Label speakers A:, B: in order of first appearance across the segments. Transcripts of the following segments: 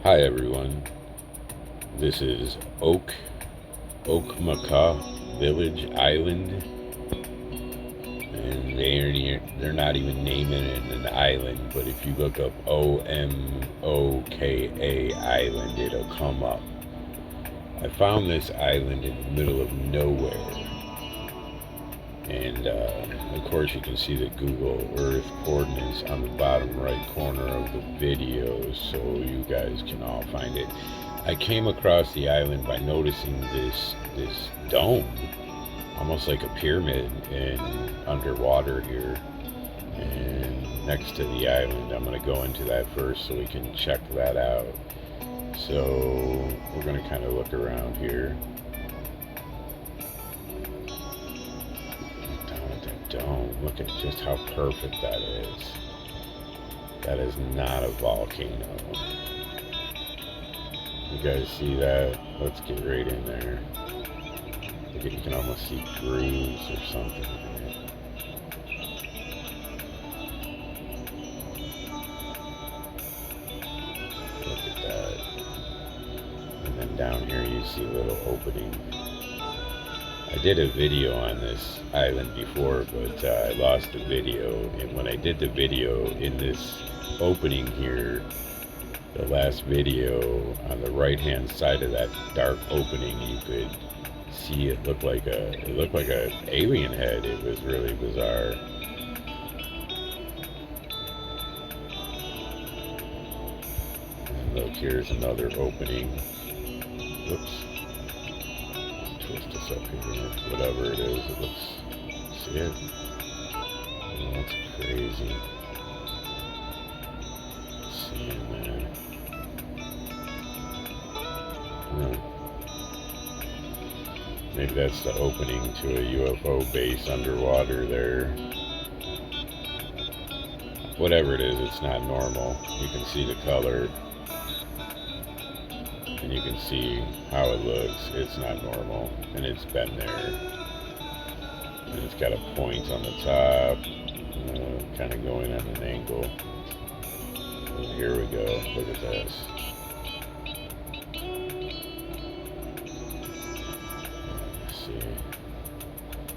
A: Hi everyone, this is Okmaka Village Island, and they're not even naming it an island, but if you look up Omoka Island, it'll come up. I found this island in the middle of nowhere, and of course you can see the Google Earth coordinates on the bottom right corner of the video, so you guys can all find it. I came across the island by noticing this dome, almost like a pyramid, and underwater here, and next to the island. I'm going to go into that first so we can check that out. So we're going to kind of look around here. Dome. Look at just how perfect that is. That is not a volcano. You guys see that? Let's get right in there. Look at, you can almost see grooves or something in it. Look at that. And then down here you see a little opening. I did a video on this island before, but I lost the video, and when I did the video in this opening here, the last video, on the right hand side of that dark opening, you could see it looked like a alien head. It was really bizarre. And look, here's another opening. Whoops. Twist this up here, whatever it is, it looks, see it? Oh, that's crazy. Seeing that. Maybe that's the opening to a UFO base underwater there. Whatever it is, it's not normal. You can see the color. And you can see how it looks. It's not normal, and it's been there. And it's got a point on the top, kind of going at an angle. And here we go. Look at this. Let's see.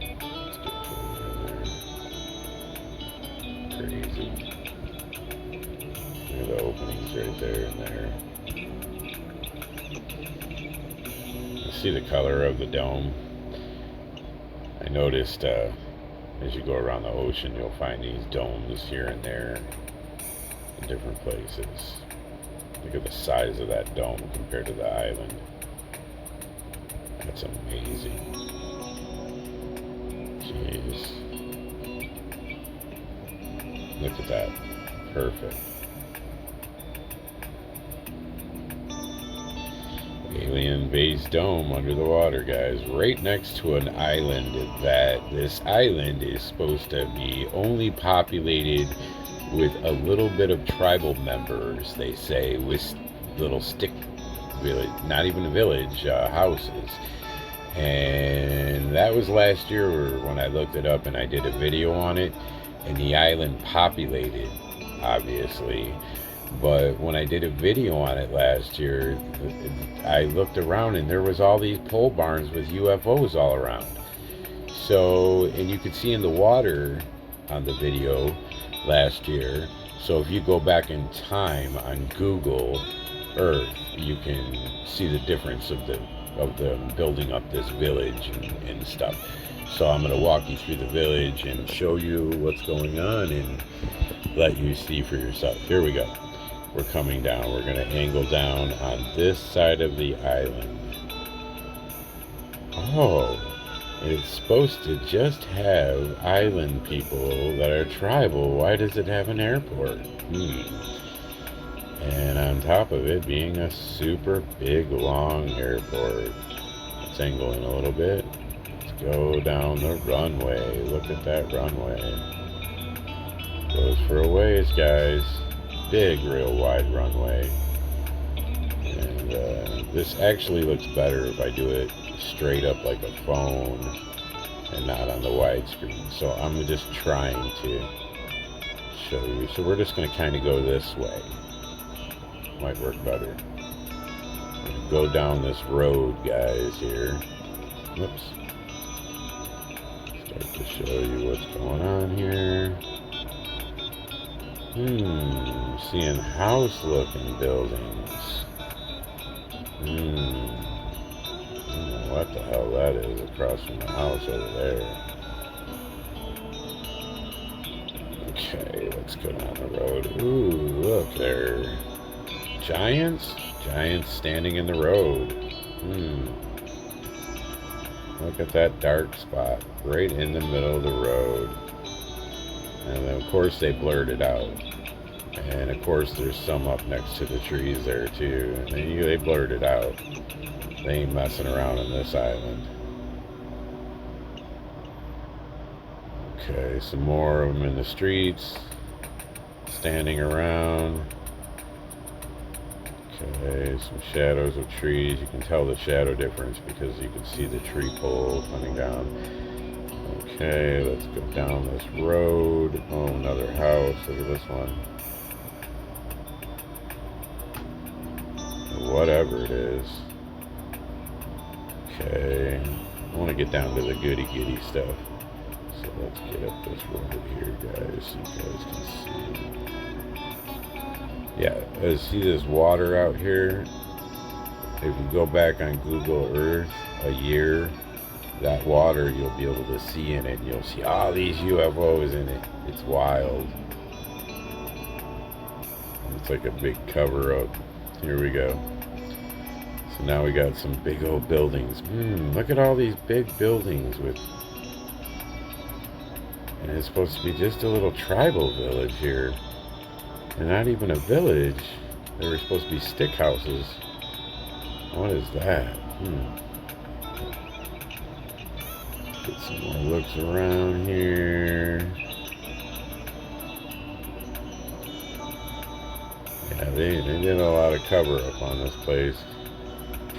A: Let's get further in there. Crazy. Look at the openings right there and there. See the color of the dome. I noticed as you go around the ocean, you'll find these domes here and there in different places. Look at the size of that dome compared to the island. That's amazing. Jeez. Look at that. Perfect. Alien base dome under the water, guys, right next to an island that this island is supposed to be only populated with a little bit of tribal members, they say, with little stick village, not even a village, houses. And that was last year when I looked it up and I did a video on it, and the island populated, obviously. But when I did a video on it last year, I looked around and there was all these pole barns with UFOs all around. So, and you could see in the water on the video last year. So if you go back in time on Google Earth, you can see the difference of them building up this village and stuff. So I'm going to walk you through the village and show you what's going on and let you see for yourself. Here we go. We're coming down. We're going to angle down on this side of the island. Oh, it's supposed to just have island people that are tribal. Why does it have an airport? And on top of it being a super big, long airport. Let's angle in a little bit. Let's go down the runway. Look at that runway. Goes for a ways, guys. Big, real wide runway. And this actually looks better if I do it straight up like a phone and not on the widescreen. So I'm just trying to show you. So we're just going to kind of go this way. Might work better. Go down this road, guys, here. Whoops. Start to show you what's going on here. Seeing house-looking buildings. I don't know what the hell that is across from the house over there. Okay, let's go down the road. Ooh, look there. Giants? Giants standing in the road. Look at that dark spot right in the middle of the road. And then, of course, they blurred it out. And, of course, there's some up next to the trees there, too. And they blurred it out. They ain't messing around on this island. Okay, some more of them in the streets. Standing around. Okay, some shadows of trees. You can tell the shadow difference because you can see the tree pole coming down. Okay, let's go down this road. Oh, another house. Look at this one. Whatever it is. Okay, I want to get down to the goody-goody stuff. So let's get up this road here, guys, so you guys can see. Yeah, see this water out here? If you go back on Google Earth a year, that water you'll be able to see in it. You'll see all these UFOs in it. It's wild. It's like a big cover up. Here we go. So now we got some big old buildings. Look at all these big buildings with... And it's supposed to be just a little tribal village here. And not even a village. They were supposed to be stick houses. What is that? Get some more looks around here. Yeah, they did a lot of cover up on this place.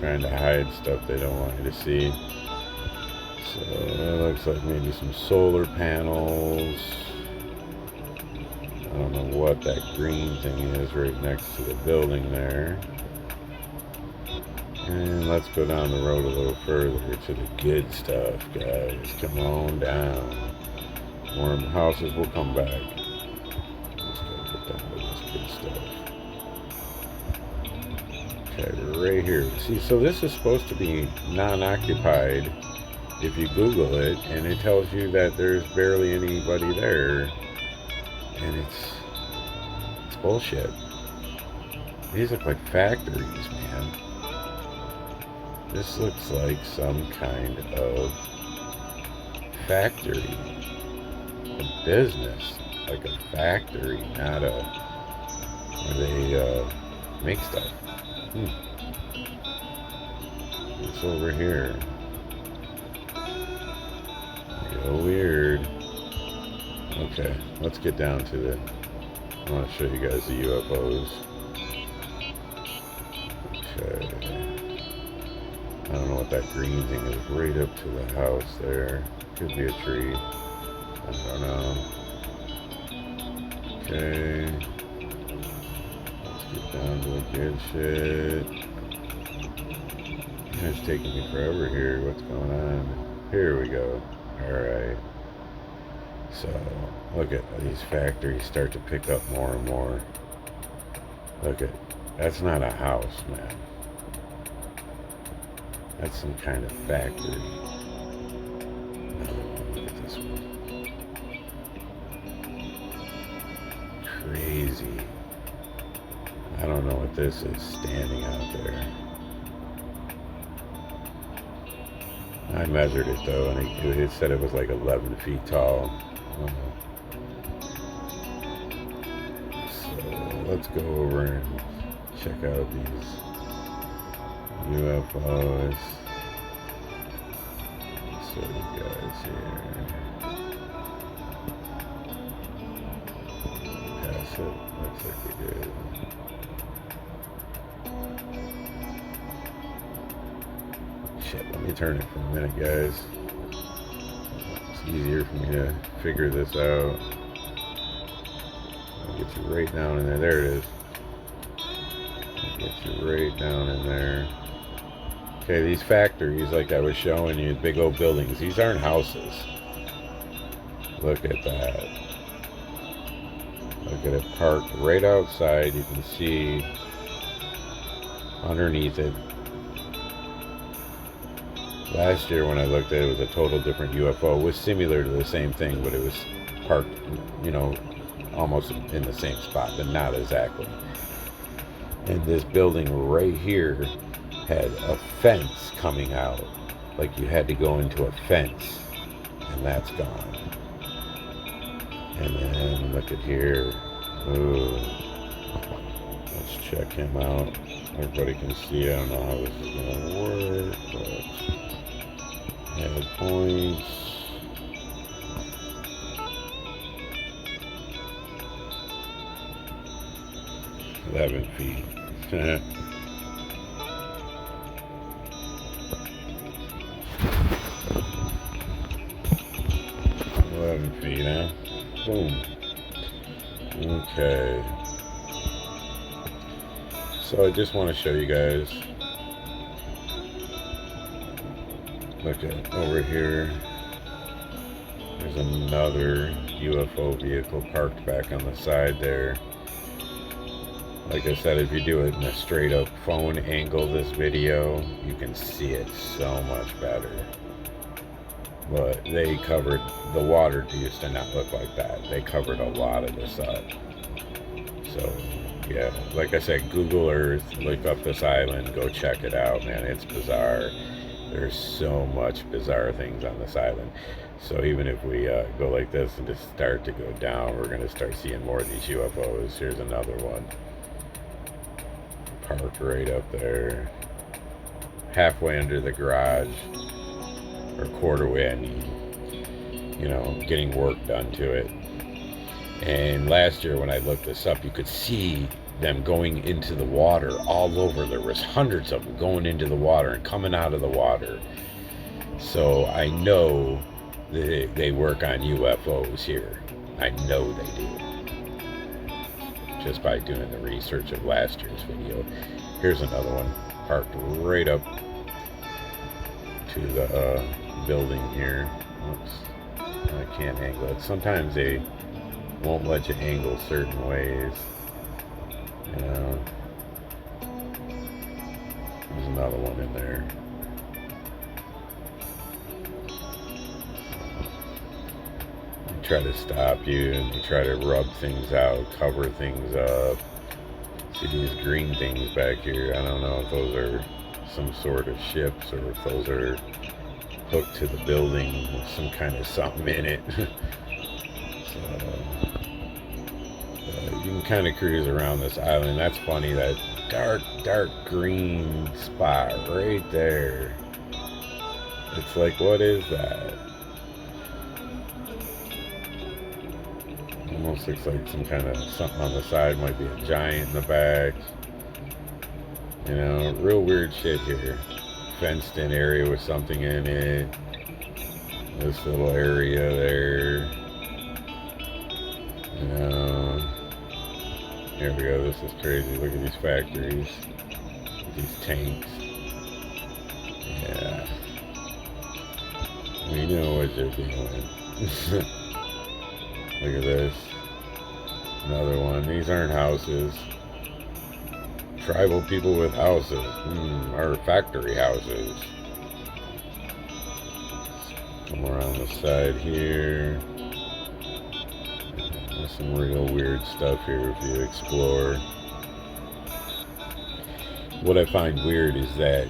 A: Trying to hide stuff they don't want you to see. So it looks like maybe some solar panels. I don't know what that green thing is right next to the building there. And let's go down the road a little further to the good stuff, guys. Come on down. Warm houses will come back. Let's go get down to this good stuff. Okay, we're right here. See, so this is supposed to be non-occupied if you Google it, and it tells you that there's barely anybody there. And it's bullshit. These look like factories, man. This looks like some kind of factory. A business. Like a factory, not a... where they make stuff. What's over here? Real weird. Okay, let's get down to the... I want to show you guys the UFOs. Okay. I don't know what that green thing is right up to the house there. Could be a tree. I don't know. Okay. Let's get down to the good shit. It's taking me forever here. What's going on? Here we go. Alright. So, look at these factories start to pick up more and more. Look at, that's not a house, man. That's some kind of factory. No, look at this one. Crazy. I don't know what this is standing out there. I measured it though, and it said it was like 11 feet tall. So let's go over and check out these UFOs. So you guys here. Pass it. Looks like we did. Shit, let me turn it for a minute, guys. It's easier for me to figure this out. I'll get you right down in there. There it is. I'll get It's right down in there. Okay, these factories, like I was showing you, big old buildings, these aren't houses. Look at that. Look at it parked right outside. You can see underneath it. Last year when I looked at it, it was a total different UFO. It was similar to the same thing, but it was parked, you know, almost in the same spot, but not exactly. And this building right here had a fence coming out. Like you had to go into a fence, and that's gone. And then look at here. Ooh. Let's check him out. Everybody can see. I don't know how this is going to work, but add points. $11 feet. 11 feet, huh? Boom. Okay. So I just want to show you guys. Look at over here. There's another UFO vehicle parked back on the side there. Like I said, if you do it in a straight up phone angle, this video, you can see it so much better. But they covered, the water used to not look like that. They covered a lot of this up. So, yeah, like I said, Google Earth, look up this island, go check it out, man. It's bizarre. There's so much bizarre things on this island. So even if we go like this and just start to go down, we're going to start seeing more of these UFOs. Here's another one. Parked right up there. Halfway under the garage. Or quarter way, I mean. You know, getting work done to it. And last year when I looked this up, you could see them going into the water all over. There was hundreds of them going into the water and coming out of the water. So I know that they work on UFOs here. I know they do. Just by doing the research of last year's video. Here's another one parked right up to the building here. Oops, I can't angle it. Sometimes they won't let you angle certain ways. You know, there's another one in there. They try to stop you and they try to rub things out, cover things up. See these green things back here? I don't know if those are some sort of ships or if those are hooked to the building with some kind of something in it. So you can kind of cruise around this island. That's funny, that dark green spot right there. It's like, what is that? Almost looks like some kind of something on the side. Might be a giant in the back. You know, real weird shit here. Fenced in area with something in it. This little area there. You know. Here we go. This is crazy. Look at these factories. These tanks. Yeah. We know what they're doing. Look at this. Another one. These aren't houses. Tribal people with houses. Or factory houses. Come around the side here. There's some real weird stuff here if you explore. What I find weird is that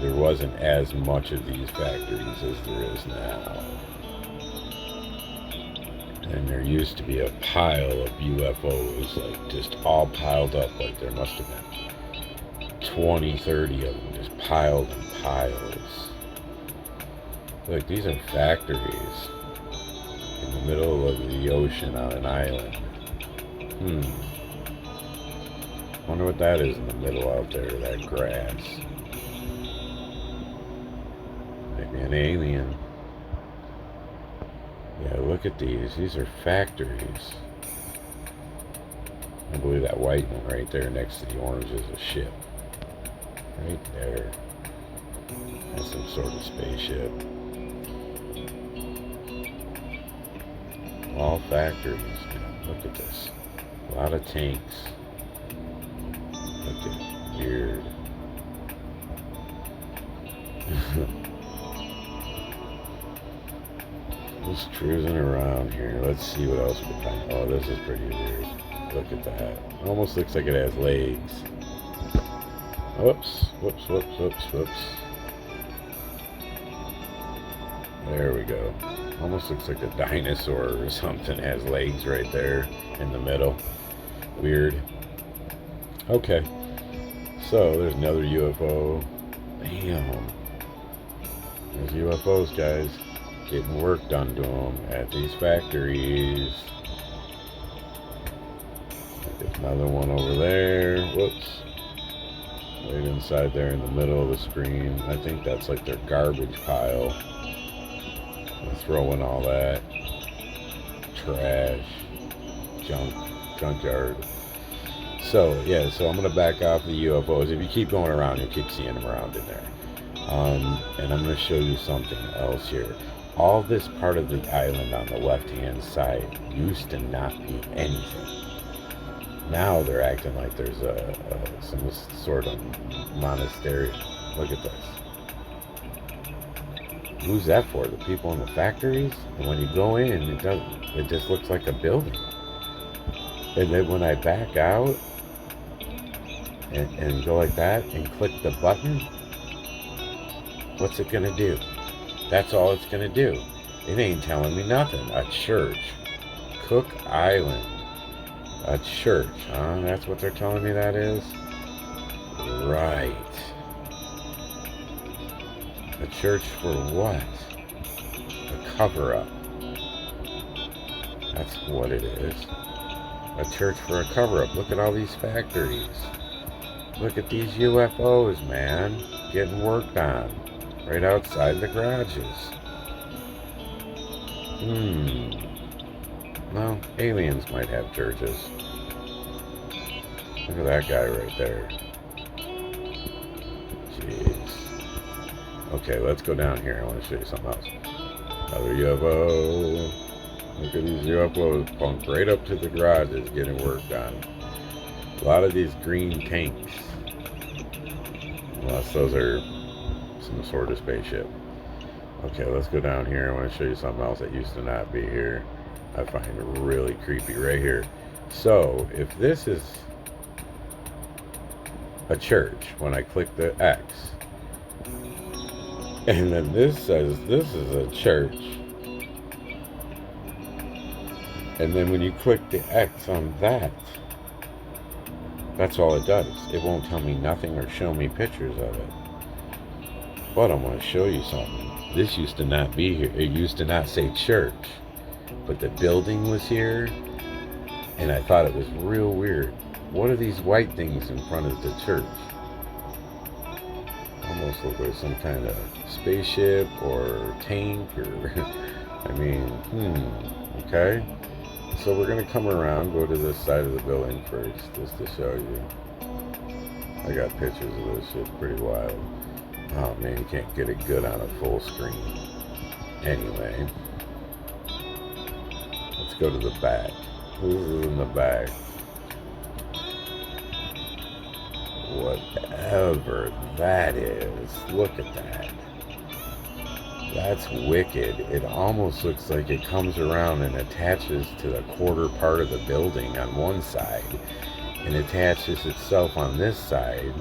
A: there wasn't as much of these factories as there is now. And there used to be a pile of UFOs, like just all piled up, like there must have been 20, 30 of them just piled in piles. Look, these are factories in the middle of the ocean on an island. Wonder what that is in the middle out there, that grass. Maybe an alien. Yeah, look at these. These are factories. I believe that white one right there next to the orange is a ship. Right there. That's some sort of spaceship. All factories. Look at this. A lot of tanks. Look at weird. Just cruising around here. Let's see what else we can find. Oh, this is pretty weird. Look at that. Almost looks like it has legs. Whoops, whoops, whoops, whoops, whoops. There we go. Almost looks like a dinosaur or something has legs right there in the middle. Weird. Okay. So there's another UFO. Damn. There's UFOs, guys. Getting work done to them at these factories. There's another one over there. Whoops. Right inside there in the middle of the screen. I think that's like their garbage pile. They're throwing all that trash, junkyard. So, yeah, so I'm going to back off the UFOs. If you keep going around, you'll keep seeing them around in there. And I'm going to show you something else here. All this part of the island on the left-hand side used to not be anything. Now they're acting like there's some sort of monastery. Look at this. Who's that for? The people in the factories? And when you go in, it just looks like a building. And then when I back out and go like that and click the button, what's it gonna do? That's all it's gonna do. It ain't telling me nothing. A church. Cook Island. A church, huh? That's what they're telling me that is? Right. A church for what? A cover-up. That's what it is. A church for a cover-up. Look at all these factories. Look at these UFOs, man. Getting worked on. Right outside the garages. Well, aliens might have churches. Look at that guy right there. Jeez. Okay, let's go down here. I want to show you something else. Another UFO. Look at these UFOs pumped right up to the garages getting work done. A lot of these green tanks. Unless those are some sort of spaceship. Okay, let's go down here. I want to show you something else that used to not be here. I find it really creepy right here. So, if this is a church, when I click the X, and then this says this is a church, and then when you click the X on that, that's all it does. It won't tell me nothing or show me pictures of it. But I want to show you something. This used to not be here. It used to not say church, but the building was here, and I thought it was real weird. What are these white things in front of the church? Almost look like some kind of spaceship or tank, or I mean, okay. So we're gonna come around, go to this side of the building first, just to show you. I got pictures of this shit, pretty wild. Oh man, you can't get it good on a full screen. Anyway, let's go to the back. Who's in the back? Whatever that is, look at that. That's wicked. It almost looks like it comes around and attaches to the quarter part of the building on one side, and attaches itself on this side,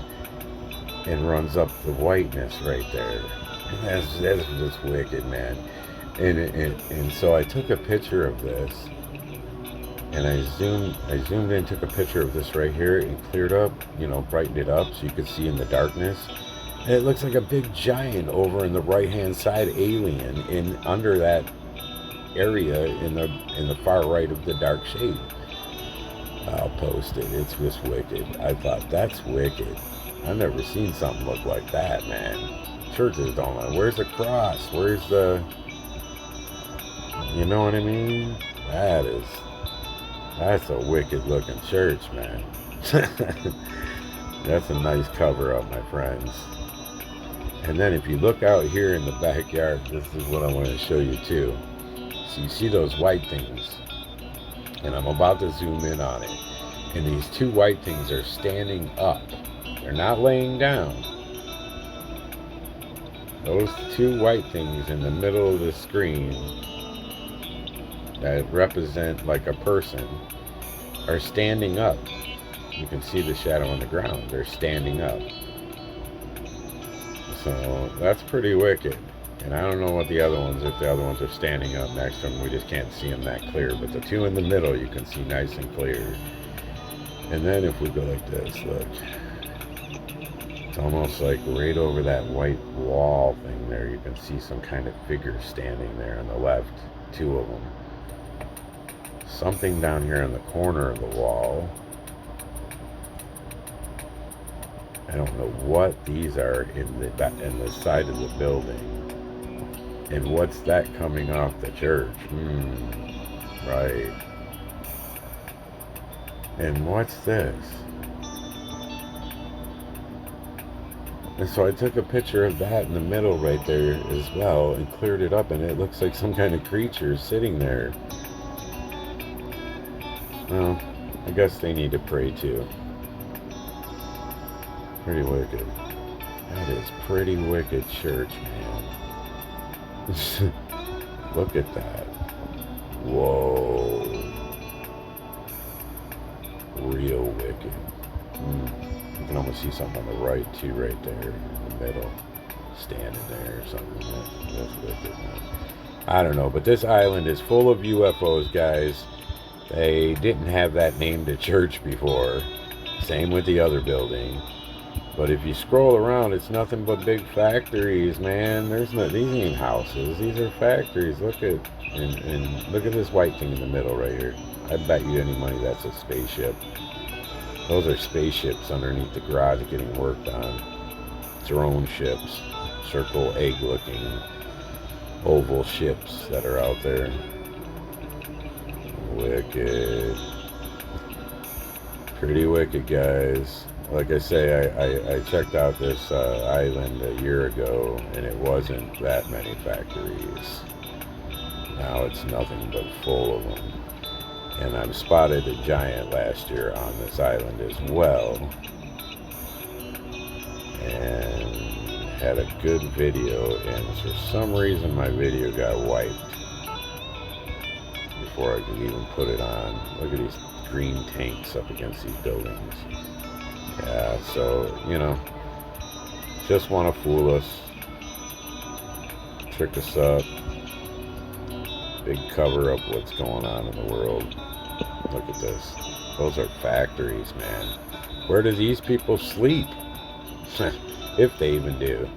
A: and runs up the whiteness right there. And that's just wicked, man. And so I took a picture of this, and I zoomed in, took a picture of this right here, and cleared up, brightened it up so you could see in the darkness. And it looks like a big giant over in the right hand side alien in under that area in the far right of the dark shade. I'll post it. It's just wicked. I thought, that's wicked. I've never seen something look like that, man. Churches don't know. Where's the cross? Where's the... You know what I mean? That's That's a wicked looking church, man. That's a nice cover up, my friends. And then if you look out here in the backyard, this is what I want to show you too. So you see those white things, and I'm about to zoom in on it. And these two white things are standing up. They're not laying down. Those two white things in the middle of the screen that represent like a person are standing up. You can see the shadow on the ground. They're standing up. So that's pretty wicked. And I don't know what the other ones, if the other ones are standing up next to them, we just can't see them that clear. But the two in the middle you can see nice and clear. And then if we go like this, look. It's almost like right over that white wall thing there, you can see some kind of figure standing there on the left, two of them. Something down here in the corner of the wall. I don't know what these are in the side of the building. And what's that coming off the church? Right. And what's this? And so I took a picture of that in the middle right there as well and cleared it up, and it looks like some kind of creature sitting there. Well, I guess they need to pray too. Pretty wicked. That is pretty wicked church, man. Look at that. Whoa. Real wicked. You can almost see something on the right too, right there in the middle, standing there or something. That's wicked, man. I don't know, but this island is full of UFOs, guys. They didn't have that named a church before. Same with the other building. But if you scroll around, it's nothing but big factories, man. These ain't houses. These are factories. Look at and look at this white thing in the middle right here. I bet you any money that's a spaceship. Those are spaceships underneath the garage getting worked on. Drone ships, circle egg looking oval ships that are out there. Wicked. Pretty wicked, guys. Like I say, I checked out this island a year ago, and it wasn't that many factories. Now it's nothing but full of them. And I've spotted a giant last year on this island as well. And had a good video, and for some reason my video got wiped before I could even put it on. Look at these green tanks up against these buildings. Yeah, so, you know, just want to fool us, trick us up, big cover up what's going on in the world. Look at this. Those are factories, man. Where do these people sleep? If they even do.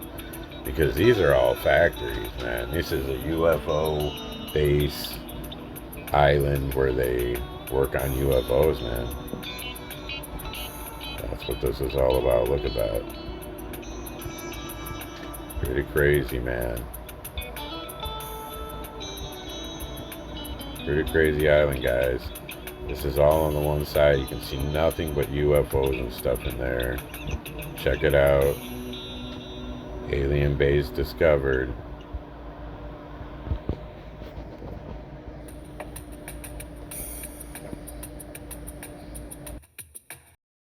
A: Because these are all factories, man. This is a UFO base island where they work on UFOs, man. That's what this is all about. Look at that. Pretty crazy, man. Pretty crazy island, guys. This is all on the one side. You can see nothing but UFOs and stuff in there. Check it out. Alien base discovered.